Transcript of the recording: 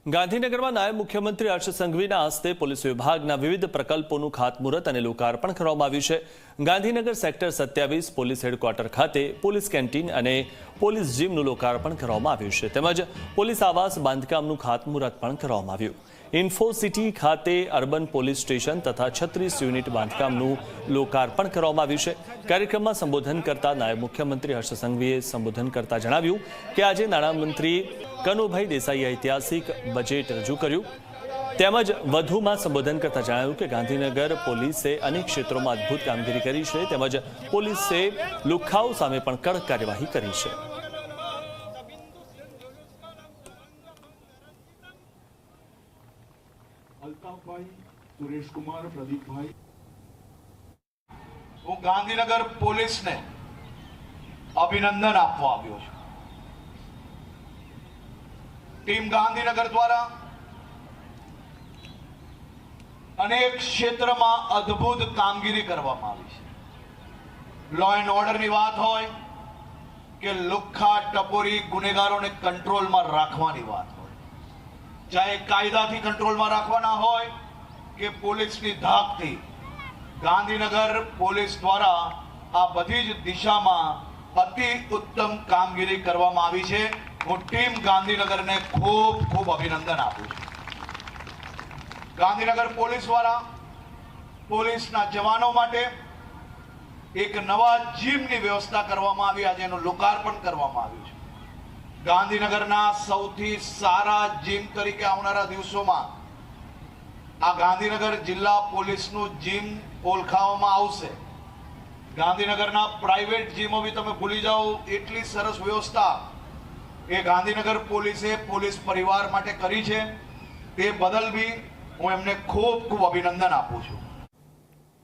ગાંધીનગરમાં નાયબ મુખ્યમંત્રી હર્ષ સંઘવીના હસ્તે પોલીસ વિભાગના વિવિધ પ્રકલ્પોનું ખાતમુહૂર્ત અને લોકાર્પણ કરવામાં આવ્યું છે। ગાંધીનગર સેક્ટર 27 પોલીસ હેડક્વાર્ટર ખાતે પોલીસ કેન્ટીન અને પોલીસ જીમનું લોકાર્પણ કરવામાં આવ્યું છે, તેમજ પોલીસ આવાસ બાંધકામનું ખાતમુહૂર્ત પણ કરવામાં આવ્યું। ઇન્ફો સિટી ખાતે અર્બન પોલીસ સ્ટેશન તથા 36 યુનિટ બાંધકામનું લોકાર્પણ કરવામાં આવ્યું છે। કાર્યક્રમમાં સંબોધન કરતા નાયબ મુખ્યમંત્રી હર્ષ સંઘવીએ સંબોધન કરતા જણાવ્યું કે આજે નાણામંત્રી કનુભાઈ દેસાઈએ ઐતિહાસિક બજેટ રજૂ કર્યું, તેમજ વધુમાં સંબોધન કરતા જણાવ્યું કે ગાંધીનગર પોલીસે અનેક ક્ષેત્રોમાં અદ્ભુત કામગીરી કરી છે, તેમજ પોલીસે લુખ્ખાઓ સામે પણ કડક કાર્યવાહી કરી છે। અલ્તાફભાઈ, સુરેશકુમાર, પ્રદીપભાઈ, હું ગાંધીનગર પોલીસને અભિનંદન આપવા આવ્યો છું। ટીમ ગાંધીનગર દ્વારા અનેક ક્ષેત્રમાં અદ્ભુત કામગીરી કરવામાં આવી છે। લો એન્ડ ઓર્ડરની વાત હોય કે લુખ્ખા ટપોરી ગુનેગારોને કંટ્રોલમાં રાખવાની વાત હોય, ચાહે કાયદાથી કંટ્રોલમાં રાખવાના હોય કે પોલીસની ધાકથી, ગાંધીનગર પોલીસ દ્વારા આ બધી જ દિશામાં અતિ ઉત્તમ કામગીરી કરવામાં આવી છે। હું ટીમ ગાંધીનગરને ખૂબ ખૂબ અભિનંદન આપું છું। ગાંધીનગર પોલીસ દ્વારા પોલીસના જવાનો માટે એક નવા જીમની વ્યવસ્થા કરવામાં આવી, આજે એનું લોકાર્પણ કરવામાં આવ્યું છે। ગાંધીનગરના સૌથી સારા જીમ તરીકે આવનારા દિવસોમાં આ ગાંધીનગર જિલ્લા પોલીસનું જીમ ઓળખાવવામાં આવશે। ગાંધીનગરના પ્રાઇવેટ જીમો બી તમે ભૂલી જાઓ, એટલી સરસ વ્યવસ્થા એ ગાંધીનગર પોલીસે પોલીસ પરિવાર માટે કરી છે, તે બદલ બી હું એમને ખૂબ ખૂબ અભિનંદન આપું છું।